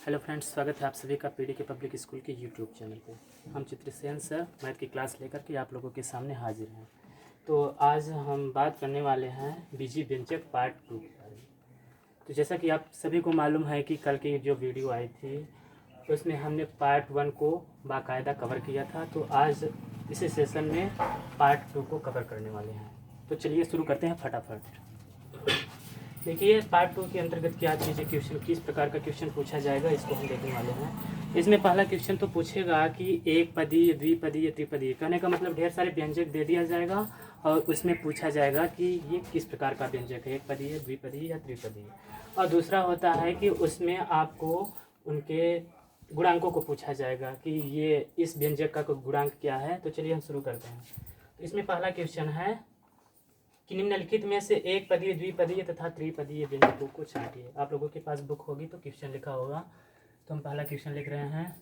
Hello friends, स्वागत है आप सभी का पीडी के पब्लिक स्कूल के यूट्यूब चैनल पे। हम चित्रसेन सर मैथ की क्लास लेकर के आप लोगों के सामने हाजिर हैं। तो आज हम बात करने वाले हैं बीजी व्यंजक पार्ट 2 के बारे में। तो जैसा कि आप सभी को मालूम है कि कल की जो वीडियो आई थी उसमें हमने पार्ट 1 को बाकायदा कवर किया था। तो आज इसी सेशन में पार्ट 2 को कवर करने वाले हैं। तो चलिए शुरू करते हैं फटाफट। देखिए, पार्ट 2 के अंतर्गत क्या चीज़ें क्वेश्चन किस प्रकार का क्वेश्चन पूछा जाएगा इसको हम देखने वाले हैं। इसमें पहला क्वेश्चन तो पूछेगा कि एक पदी, द्विपदी, त्रिपदी। कहने का मतलब ढेर सारे व्यंजक दे दिया जाएगा और उसमें पूछा जाएगा कि ये किस प्रकार का व्यंजक है, एक पदी है, द्विपदी या त्रिपदी। और दूसरा होता है कि उसमें आपको उनके गुणांकों को पूछा जाएगा कि ये इस व्यंजक का गुणांक क्या है। तो चलिए हम शुरू करते हैं। तो इसमें पहला क्वेश्चन है कि निम्नलिखित में से एक पदीय, द्विपदीय तथा त्रिपदीय व्यंजकों को छांटिए। आप लोगों के पास बुक होगी तो क्वेश्चन लिखा होगा। तो हम पहला क्वेश्चन लिख रहे हैं।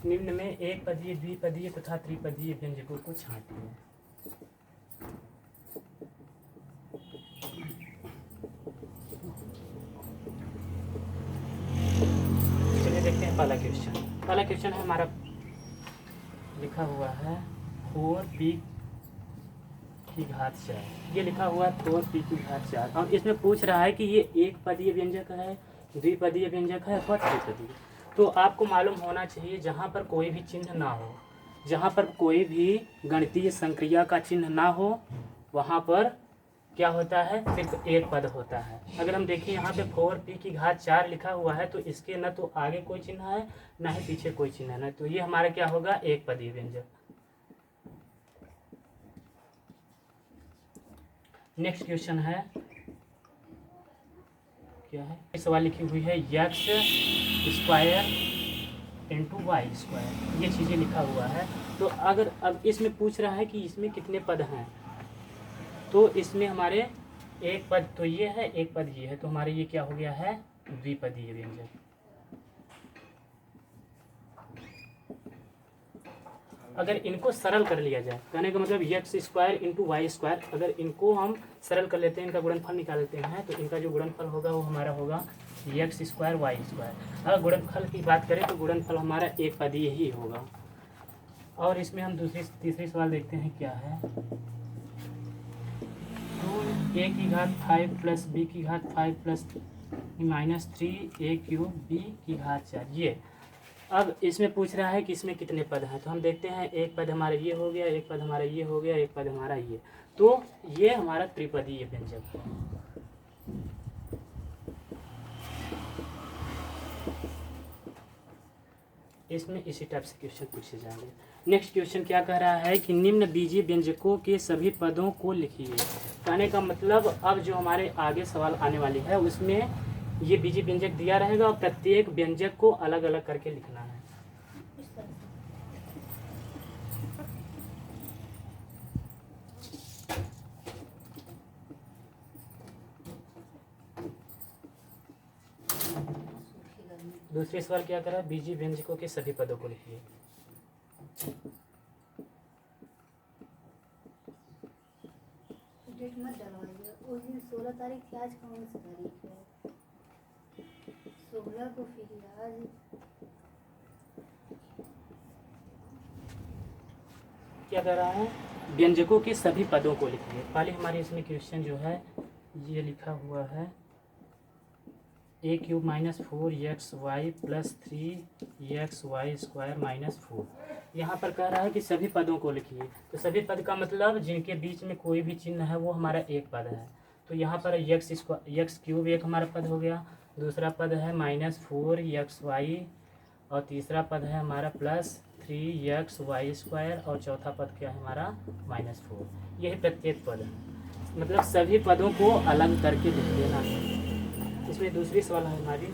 निम्न में एक पदीय, द्विपदीय तथा त्रिपदीय व्यंजकों को छांटिए। चलिए देखते हैं पहला क्वेश्चन। पहला क्वेश्चन है हमारा, लिखा हुआ है 4p की घात 4। ये लिखा हुआ है 4p की घात 4 और इसमें पूछ रहा है कि ये एक पदीय व्यंजक है, द्विपदीय व्यंजक है अथवा त्रिपदीय। तो आपको मालूम होना चाहिए जहाँ पर कोई भी चिन्ह ना हो, जहाँ पर कोई भी गणितीय संक्रिया का चिन्ह ना हो, वहाँ पर क्या होता है, सिर्फ एक पद होता है। अगर हम देखिए यहाँ पे 4p की घात 4 लिखा हुआ है तो इसके न तो आगे कोई चिन्ह है ना ही पीछे कोई चिन्ह है, ना तो ये हमारा क्या होगा, एक पदीय व्यंजक। नेक्स्ट क्वेश्चन है, क्या है, इस सवाल लिखी हुई है x square into y square. ये चीज़ें लिखा हुआ है। तो अगर अब इसमें पूछ रहा है कि इसमें कितने पद हैं, तो इसमें हमारे एक पद तो ये है, एक पद ये है, तो हमारे ये क्या हो गया है, द्विपदीय व्यंजक। अगर इनको सरल कर लिया जाए, कहने का मतलब x square into y square, अगर इनको हम सरल कर लेते हैं, इनका गुणनफल निकाल लेते हैं, तो इनका जो गुणनफल होगा वो हमारा होगा एक्स स्क्वायर वाई स्क्वायर। अगर गुणनफल की बात करें तो गुणनफल हमारा एक पदीय ही होगा। और इसमें हम तीसरी सवाल देखते हैं क्या है। तो a की घात 5 प्लस b की घात 5 plus minus 3a cube b की घात 4। ये अब इसमें पूछ रहा है कि इसमें कितने पद हैं। तो हम देखते हैं, एक पद हमारा ये हो गया, एक पद हमारा ये हो गया, एक पद हमारा ये, तो ये हमारा त्रिपदीय व्यंजक है। इसमें इसी टाइप से क्वेश्चन पूछे जाएंगे। नेक्स्ट क्वेश्चन क्या कह रहा है कि निम्न बीजीय व्यंजकों के सभी पदों को लिखिए। कहने का मतलब अब जो हमारे आगे सवाल आने वाली है उसमें ये बीजीय व्यंजक दिया रहेगा और प्रत्येक व्यंजक को अलग अलग करके लिखना है। दूसरे सवाल क्या करा, बीजीय व्यंजकों के सभी पदों को लिखिए। डेट मत डलवाइए, उस दिन 16 तारीख थी, आज कौन सी तारीख है, 16 को फिर आज। क्या कर रहा है, व्यंजकों के सभी पदों को लिखिए। पहले हमारे इसमें क्वेश्चन जो है ये लिखा हुआ है a cube minus 4xy plus 3xy square minus 4। यहाँ पर कह रहा है कि सभी पदों को लिखिए। तो सभी पद का मतलब जिनके बीच में कोई भी चिन्ह है वो हमारा एक पद है। तो यहाँ पर एक्स क्यूब एक हमारा पद हो गया, दूसरा पद है माइनस 4xy और तीसरा पद है हमारा प्लस 3xy स्क्वायर और चौथा पद क्या है हमारा माइनस 4। यही प्रत्येक पद है, मतलब सभी पदों को अलग करके लिख देना है। इसमें दूसरी सवाल है हमारी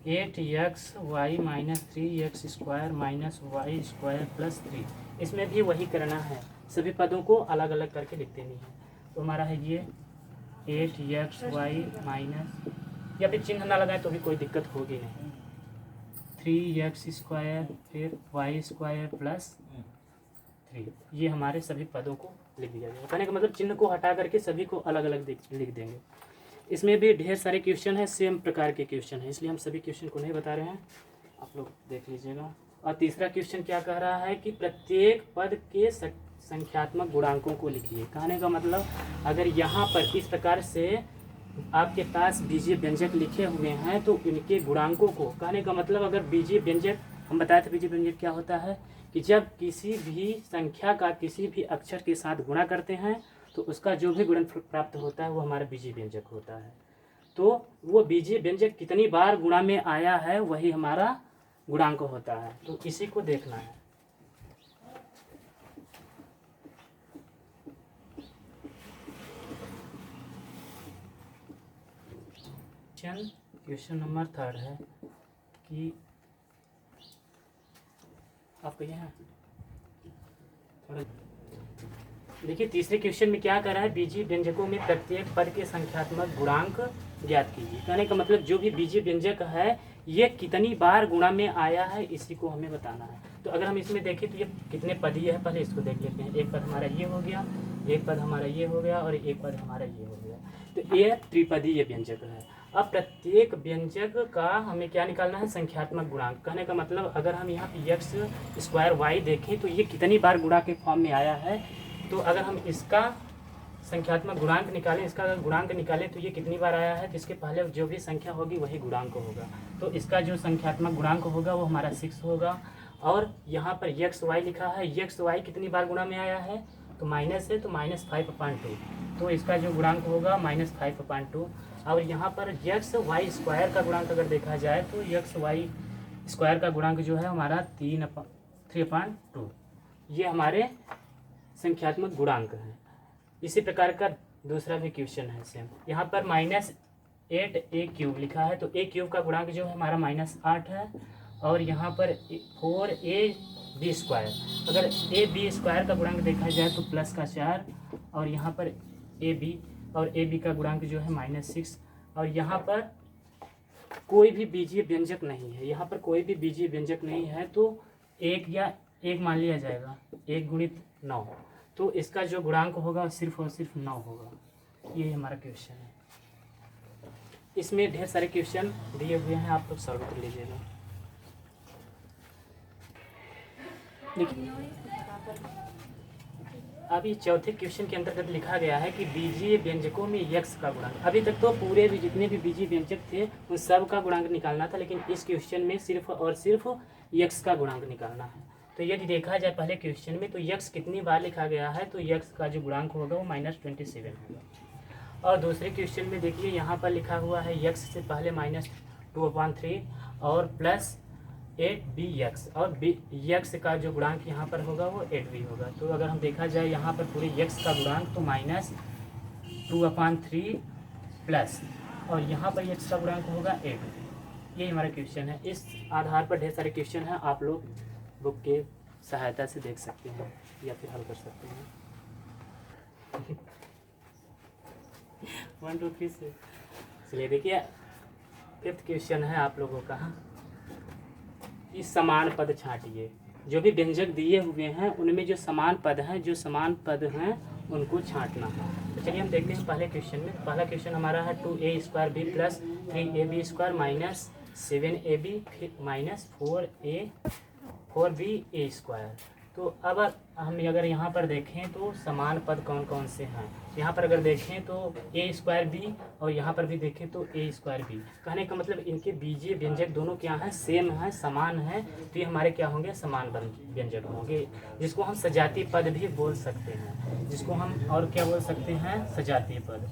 8xy minus 3x square minus y square plus 3। इसमें भी वही करना है, सभी पदों को अलग अलग करके लिख देनी है। तो हमारा है ये 8xy माइनस, या फिर चिन्ह ना लगाए तो भी कोई दिक्कत होगी नहीं, 3x² फिर y² प्लस 3। ये हमारे सभी पदों को लिख दिया जाएगा। कहने का मतलब चिन्ह को हटा करके सभी को अलग अलग लिख देंगे। इसमें भी ढेर सारे क्वेश्चन हैं, सेम प्रकार के क्वेश्चन हैं, इसलिए हम सभी क्वेश्चन को नहीं बता रहे हैं, आप लोग देख लीजिएगा। और तीसरा क्वेश्चन क्या कह रहा है कि प्रत्येक पद के संख्यात्मक गुणांकों को लिखिए। कहने का मतलब अगर यहाँ पर इस प्रकार से आपके पास बीजीय व्यंजक लिखे हुए हैं तो इनके गुणांकों को, कहने का मतलब अगर बीजीय व्यंजक, हम बताए थे बीजीय व्यंजक क्या होता है कि जब किसी भी संख्या का किसी भी अक्षर के साथ गुणा करते हैं तो उसका जो भी गुणनफल प्राप्त होता है वो हमारा बीजीय व्यंजक होता है। तो वो बीजीय व्यंजक कितनी बार गुणा में आया है वही हमारा गुणांक होता है, तो इसी को देखना है। क्वेश्चन नंबर 3 है कि आपको यहाँ देखिए तीसरे क्वेश्चन में क्या कर रहा है, बीजीय व्यंजकों में प्रत्येक पद के संख्यात्मक गुणांक ज्ञात कीजिए। कहने का मतलब जो भी बीजीय व्यंजक है ये कितनी बार गुणा में आया है इसी को हमें बताना है। तो अगर हम इसमें देखें तो ये कितने पदीय है, पहले इसको देख लेते हैं। एक पद हमारा ये हो गया, एक पद हमारा ये हो गया और एक पद हमारा ये हो गया, तो ये त्रिपदीय व्यंजक है। अब प्रत्येक व्यंजक का हमें क्या निकालना है, संख्यात्मक गुणांक। कहने का मतलब अगर हम यहाँ पे x² y देखें तो ये कितनी बार गुणा के फॉर्म में आया है, तो अगर हम इसका संख्यात्मक गुणांक निकालें, इसका अगर गुणांक निकालें तो ये कितनी बार आया है, तो इसके पहले जो भी संख्या होगी वही गुणांक होगा। तो इसका जो संख्यात्मक गुणांक होगा वो हमारा 6 होगा। और यहाँ पर xy लिखा है, xy कितनी बार गुणा में आया है, तो माइनस है तो -5/2, तो इसका जो गुणांक होगा -5/2। और यहाँ पर xy² का गुणांक अगर देखा जाए तो xy² का गुणांक जो है हमारा 3/2, ये हमारे संख्यात्मक गुणांक हैं। इसी प्रकार का दूसरा भी क्वेश्चन है सेम, यहाँ पर -8a³ लिखा है, तो a³ का गुणांक जो है हमारा -8 है। और यहाँ पर 4ab², अगर ab² का गुणांक देखा जाए तो +4, और यहाँ पर ab और ab का गुणांक जो है -6। और यहाँ पर कोई भी बीजीय व्यंजक नहीं है, यहाँ पर कोई भी बीजीय व्यंजक नहीं है, तो एक मान लिया जाएगा, 1 × 9, तो इसका जो गुणांक होगा सिर्फ और सिर्फ 9 होगा। ये हमारा क्वेश्चन है। इसमें ढेर सारे क्वेश्चन दिए हुए हैं, आप लोग सॉल्व कर लीजिएगा। देखिए अब ये चौथे क्वेश्चन के अंतर्गत लिखा गया है कि बीजीय व्यंजकों में यक्स का गुणांक। अभी तक तो पूरे भी जितने भी बीजीय व्यंजक थे उन सब का गुणांक निकालना था, लेकिन इस क्वेश्चन में सिर्फ और सिर्फ यक्स का गुणांक निकालना है। तो यदि देखा जाए पहले क्वेश्चन में तो यक्स कितनी बार लिखा गया है, तो यक्स का जो गुणांक होगा वो -27 होगा। और दूसरे क्वेश्चन में देखिए यहाँ पर लिखा हुआ है यक्स से पहले -2/3 और +8bx, और यक्स का जो गुणांक यहाँ पर होगा वो 8b होगा। तो अगर हम देखा जाए यहाँ पर पूरे यक्स का गुणांक तो -2/3 प्लस, और यहाँ पर यक्स का गुणांक होगा 8। ये हमारा क्वेश्चन है। इस आधार पर ढेर सारे क्वेश्चन हैं, आप लोग बुक के सहायता से देख सकते हैं या फिर हल कर सकते हैं। 1 2 3 से चलिए देखिए 5th क्वेश्चन है आप लोगों का। इस समान पद छांटिए। जो भी व्यंजक दिए हुए हैं उनमें जो समान पद हैं उनको छांटना है। तो चलिए हम देखते हैं पहले क्वेश्चन में। पहला क्वेश्चन हमारा है 2a² b + 3ab² -7ab -4ba² तो अब हम अगर यहाँ पर देखें तो समान पद कौन कौन से हैं। यहाँ पर अगर देखें तो a²b और यहाँ पर भी देखें तो a²b। कहने का मतलब इनके बीजीय व्यंजक दोनों क्या हैं, सेम हैं, समान हैं, तो ये हमारे क्या होंगे, समान व्यंजक होंगे, जिसको हम सजातीय पद भी बोल सकते हैं, जिसको हम और क्या बोल सकते हैं, सजातीय पद।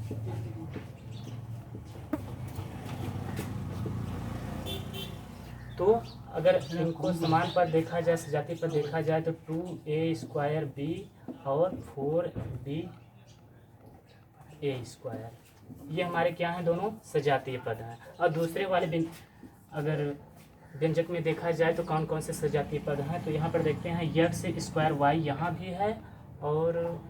तो अगर इनको समान पद देखा जाए, सजातीय पद देखा जाए तो 2a² और 4ba², ये हमारे क्या हैं, दोनों सजातीय पद हैं। और दूसरे वाले अगर व्यंजक में देखा जाए तो कौन कौन से सजातीय पद हैं, तो यहाँ पर देखते हैं x² y यहाँ भी है और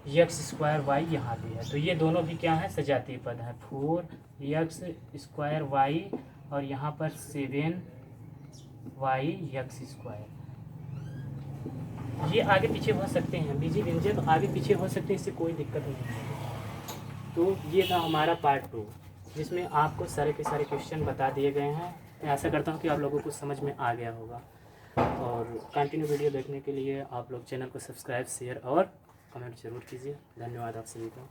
यक्स स्क्वायर वाई यहाँ पे है, तो ये दोनों भी क्या है, सजातीय पद है। 4x स्क्वायर वाई और यहाँ पर 7y यक्स स्क्वायर। ये आगे पीछे हो सकते हैं, बीजी व्यंजक आगे पीछे हो सकते हैं, इससे कोई दिक्कत नहीं है। तो ये था हमारा पार्ट 2, जिसमें आपको सारे के सारे क्वेश्चन बता दिए गए हैं। मैं आशा करता हूँ कि आप लोगों को समझ में आ गया होगा। और कंटिन्यू वीडियो देखने के लिए आप लोग चैनल को सब्सक्राइब, शेयर और कमेंट जरूर कीजिए। धन्यवाद आप सभी को।